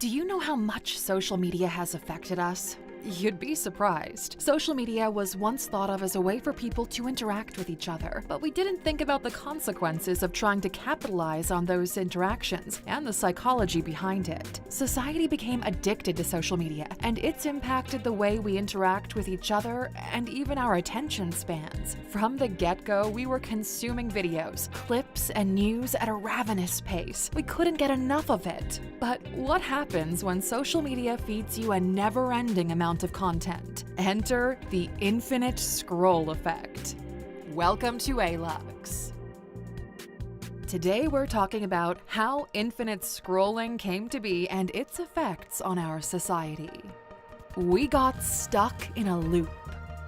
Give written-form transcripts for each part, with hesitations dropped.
Do you know how much social media has affected us? You'd be surprised. Social media was once thought of as a way for people to interact with each other, but we didn't think about the consequences of trying to capitalize on those interactions and the psychology behind it. Society became addicted to social media, and it's impacted the way we interact with each other and even our attention spans. From the get-go, we were consuming videos, clips, and news at a ravenous pace. We couldn't get enough of it. But what happens when social media feeds you a never-ending amount of content? Enter the infinite scroll effect. Welcome to ALUX. Today we're talking about how infinite scrolling came to be and its effects on our society. We got stuck in a loop.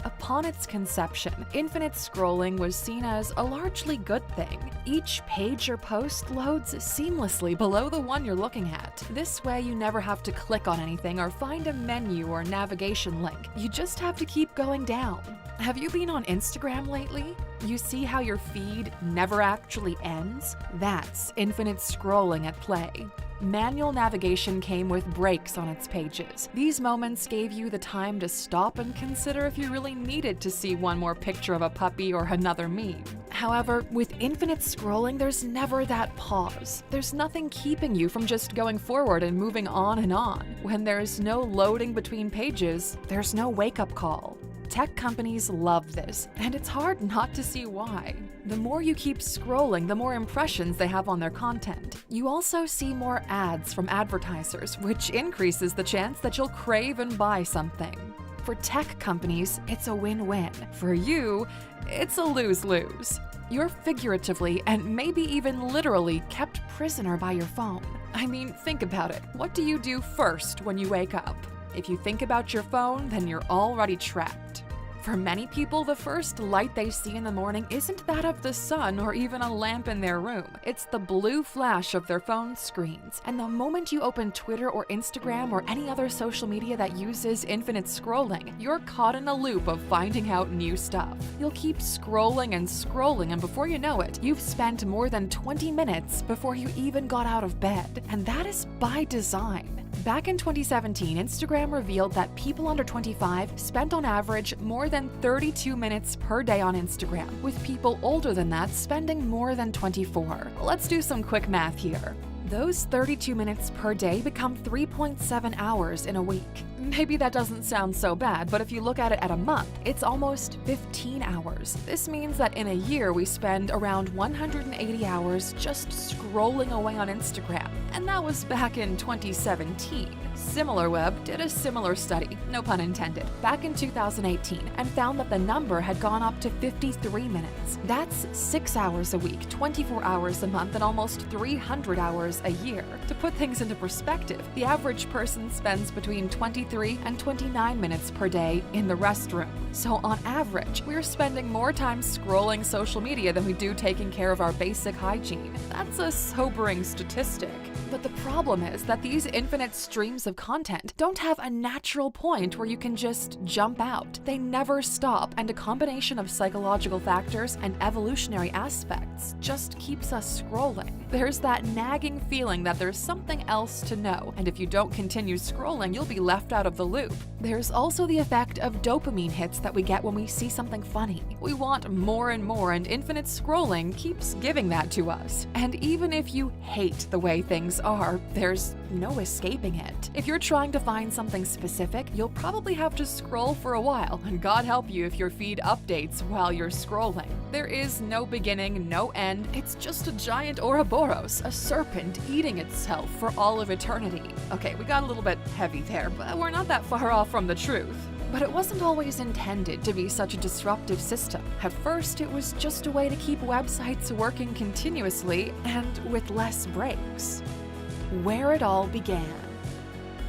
Upon its conception, infinite scrolling was seen as a largely good thing. Each page or post loads seamlessly below the one you're looking at. This way, you never have to click on anything or find a menu or navigation link. You just have to keep going down. Have you been on Instagram lately? You see how your feed never actually ends? That's infinite scrolling at play. Manual navigation came with breaks on its pages. These moments gave you the time to stop and consider if you really needed to see one more picture of a puppy or another meme. However, with infinite scrolling, there's never that pause. There's nothing keeping you from just going forward and moving on and on. When there's no loading between pages, there's no wake-up call. Tech companies love this, and it's hard not to see why. The more you keep scrolling, the more impressions they have on their content. You also see more ads from advertisers, which increases the chance that you'll crave and buy something. For tech companies, it's a win-win. For you, it's a lose-lose. You're figuratively and maybe even literally kept prisoner by your phone. I mean, think about it. What do you do first when you wake up? If you think about your phone, then you're already trapped. For many people, the first light they see in the morning isn't that of the sun or even a lamp in their room. It's the blue flash of their phone screens. And the moment you open Twitter or Instagram or any other social media that uses infinite scrolling, you're caught in a loop of finding out new stuff. You'll keep scrolling and scrolling, and before you know it, you've spent more than 20 minutes before you even got out of bed. And that is by design. Back in 2017, Instagram revealed that people under 25 spent on average more than 32 minutes per day on Instagram, with people older than that spending more than 24. Let's do some quick math here. Those 32 minutes per day become 3.7 hours in a week. Maybe that doesn't sound so bad, but if you look at it at a month, it's almost 15 hours. This means that in a year we spend around 180 hours just scrolling away on Instagram. And that was back in 2017. SimilarWeb did a similar study, no pun intended, back in 2018 and found that the number had gone up to 53 minutes. That's 6 hours a week, 24 hours a month, and almost 300 hours a year. To put things into perspective, the average person spends between 23 and 29 minutes per day in the restroom. So on average, we're spending more time scrolling social media than we do taking care of our basic hygiene. That's a sobering statistic. But the problem is that these infinite streams of content don't have a natural point where you can just jump out. They never stop, and a combination of psychological factors and evolutionary aspects just keeps us scrolling. There's that nagging feeling that there's something else to know, and if you don't continue scrolling, you'll be left out of the loop. There's also the effect of dopamine hits that we get when we see something funny. We want more and more, and infinite scrolling keeps giving that to us. And even if you hate the way things are, there's no escaping it. If you're trying to find something specific, you'll probably have to scroll for a while, and God help you if your feed updates while you're scrolling. There is no beginning, no end. It's just a giant Ouroboros, a serpent eating itself for all of eternity. Okay, we got a little bit heavy there, but we're not that far off from the truth. But it wasn't always intended to be such a disruptive system. At first, it was just a way to keep websites working continuously and with less breaks. Where it all began.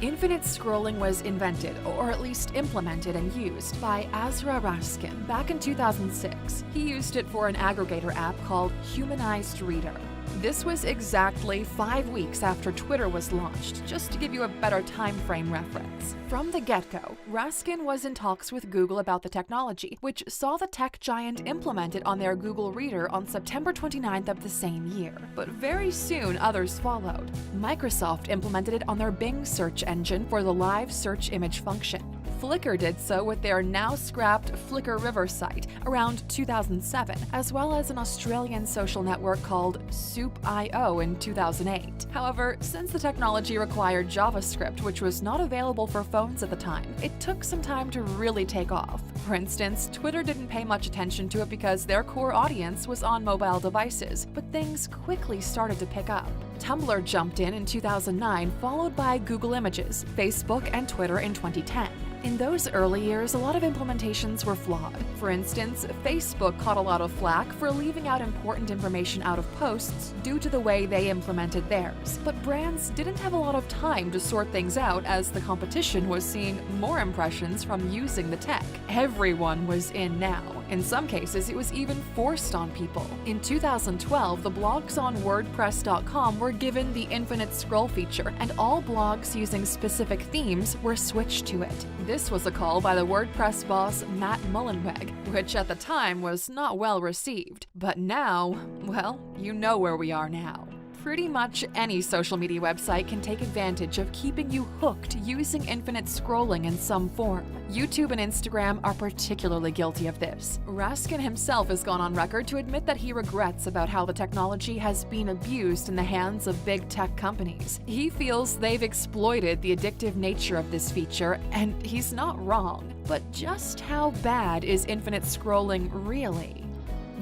Infinite scrolling was invented, or at least implemented and used, by Azra Raskin back in 2006. He used it for an aggregator app called Humanized Reader. This was exactly 5 weeks after Twitter was launched, just to give you a better time frame reference. From the get-go, Raskin was in talks with Google about the technology, which saw the tech giant implement it on their Google Reader on September 29th of the same year. But very soon, others followed. Microsoft implemented it on their Bing search engine for the live search image function. Flickr did so with their now-scrapped Flickr River site around 2007, as well as an Australian social network called Soup.io in 2008. However, since the technology required JavaScript, which was not available for phones at the time, it took some time to really take off. For instance, Twitter didn't pay much attention to it because their core audience was on mobile devices, but things quickly started to pick up. Tumblr jumped in 2009, followed by Google Images, Facebook, and Twitter in 2010. In those early years, a lot of implementations were flawed. For instance, Facebook caught a lot of flack for leaving out important information out of posts due to the way they implemented theirs. But brands didn't have a lot of time to sort things out as the competition was seeing more impressions from using the tech. Everyone was in now. In some cases, it was even forced on people. In 2012, the blogs on WordPress.com were given the infinite scroll feature, and all blogs using specific themes were switched to it. This was a call by the WordPress boss Matt Mullenweg, which at the time was not well received. But now, well, you know where we are now. Pretty much any social media website can take advantage of keeping you hooked using infinite scrolling in some form. YouTube and Instagram are particularly guilty of this. Raskin himself has gone on record to admit that he regrets about how the technology has been abused in the hands of big tech companies. He feels they've exploited the addictive nature of this feature, and he's not wrong. But just how bad is infinite scrolling really?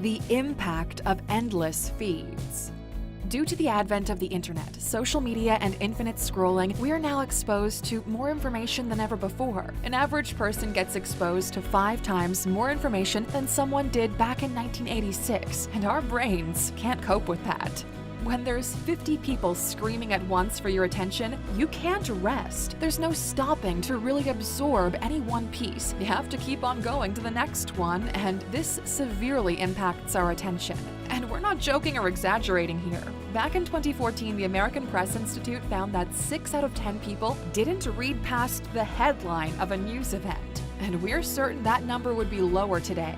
The impact of endless feeds. Due to the advent of the internet, social media, and infinite scrolling, we are now exposed to more information than ever before. An average person gets exposed to 5 times more information than someone did back in 1986, and our brains can't cope with that. When there's 50 people screaming at once for your attention, you can't rest. There's no stopping to really absorb any one piece. You have to keep on going to the next one, and this severely impacts our attention. And we're not joking or exaggerating here. Back in 2014, the American Press Institute found that 6 out of 10 people didn't read past the headline of a news event. And we're certain that number would be lower today.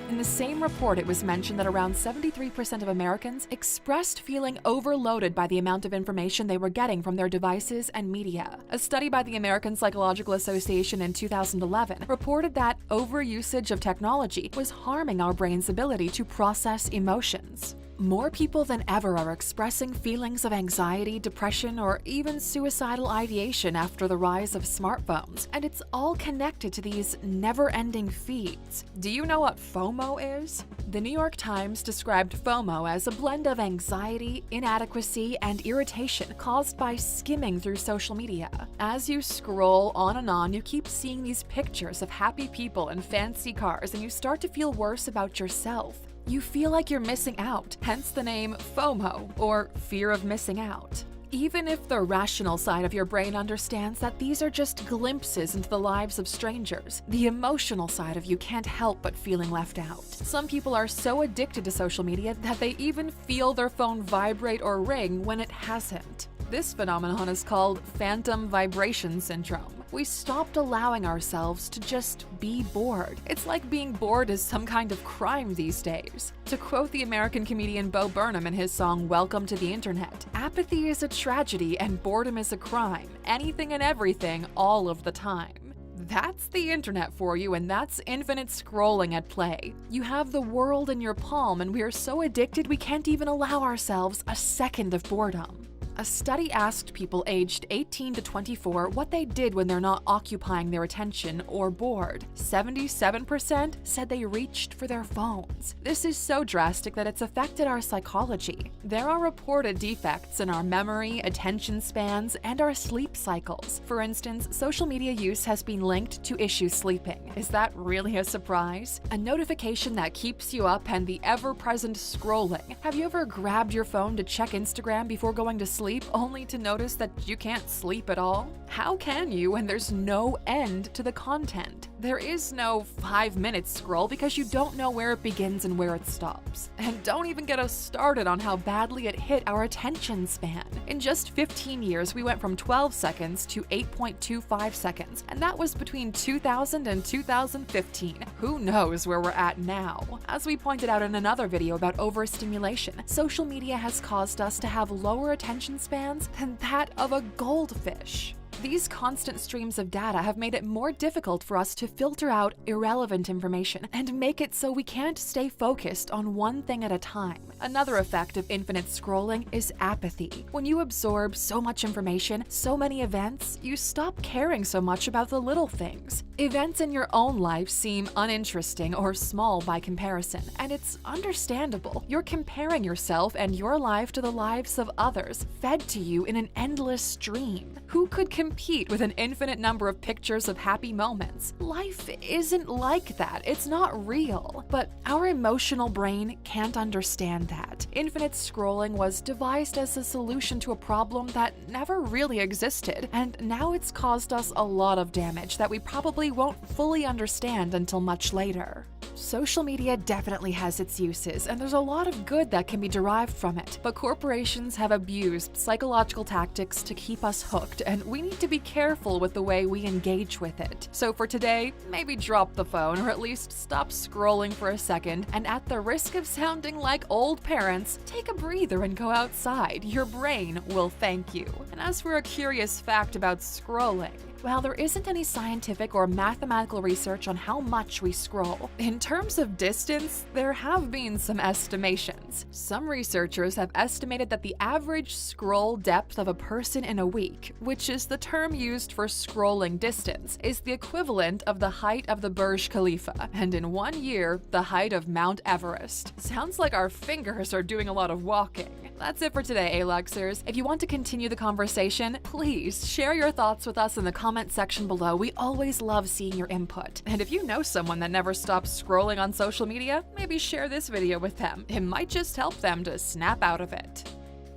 In the same report, it was mentioned that around 73% of Americans expressed feeling overloaded by the amount of information they were getting from their devices and media. A study by the American Psychological Association in 2011 reported that overusage of technology was harming our brain's ability to process emotions. More people than ever are expressing feelings of anxiety, depression, or even suicidal ideation after the rise of smartphones, and it's all connected to these never-ending feeds. Do you know what FOMO is? The New York Times described FOMO as a blend of anxiety, inadequacy, and irritation caused by skimming through social media. As you scroll on and on, you keep seeing these pictures of happy people and fancy cars, and you start to feel worse about yourself. You feel like you're missing out, hence the name FOMO, or fear of missing out. Even if the rational side of your brain understands that these are just glimpses into the lives of strangers, the emotional side of you can't help but feeling left out. Some people are so addicted to social media that they even feel their phone vibrate or ring when it hasn't. This phenomenon is called phantom vibration syndrome. We stopped allowing ourselves to just be bored. It's like being bored is some kind of crime these days. To quote the American comedian Bo Burnham in his song Welcome to the Internet, apathy is a tragedy and boredom is a crime. Anything and everything all of the time. That's the internet for you, and that's infinite scrolling at play. You have the world in your palm, and we are so addicted we can't even allow ourselves a second of boredom. A study asked people aged 18 to 24 what they did when they're not occupying their attention or bored. 77% said they reached for their phones. This is so drastic that it's affected our psychology. There are reported defects in our memory, attention spans, and our sleep cycles. For instance, social media use has been linked to issues sleeping. Is that really a surprise? A notification that keeps you up and the ever-present scrolling. Have you ever grabbed your phone to check Instagram before going to sleep only to notice that you can't sleep at all? How can you when there's no end to the content? There is no 5-minute scroll because you don't know where it begins and where it stops. And don't even get us started on how badly it hit our attention span. In just 15 years, we went from 12 seconds to 8.25 seconds, and that was between 2000 and 2015. Who knows where we're at now? As we pointed out in another video about overstimulation, social media has caused us to have lower attention spans than that of a goldfish. These constant streams of data have made it more difficult for us to filter out irrelevant information and make it so we can't stay focused on one thing at a time. Another effect of infinite scrolling is apathy. When you absorb so much information, so many events, you stop caring so much about the little things. Events in your own life seem uninteresting or small by comparison, and it's understandable. You're comparing yourself and your life to the lives of others, fed to you in an endless stream. Who could compete with an infinite number of pictures of happy moments? Life isn't like that. It's not real. But our emotional brain can't understand that. Infinite scrolling was devised as a solution to a problem that never really existed, and now it's caused us a lot of damage that we probably won't fully understand until much later. Social media definitely has its uses, and there's a lot of good that can be derived from it, but corporations have abused psychological tactics to keep us hooked, and we need to be careful with the way we engage with it. So for today, maybe drop the phone, or at least stop scrolling for a second, and at the risk of sounding like old parents, take a breather and go outside. Your brain will thank you. And as for a curious fact about scrolling, while there isn't any scientific or mathematical research on how much we scroll, in terms of distance, there have been some estimations. Some researchers have estimated that the average scroll depth of a person in a week, which is the term used for scrolling distance, is the equivalent of the height of the Burj Khalifa, and in 1 year, the height of Mount Everest. Sounds like our fingers are doing a lot of walking. That's it for today, Aluxers. If you want to continue the conversation, please share your thoughts with us in the comment section below. We always love seeing your input. And if you know someone that never stops scrolling on social media, maybe share this video with them. It might just help them to snap out of it.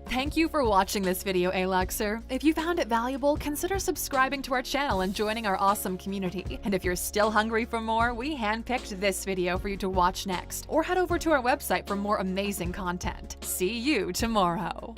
Thank you for watching this video, Aluxer. If you found it valuable, consider subscribing to our channel and joining our awesome community. And if you're still hungry for more, we handpicked this video for you to watch next. Or head over to our website for more amazing content. See you tomorrow.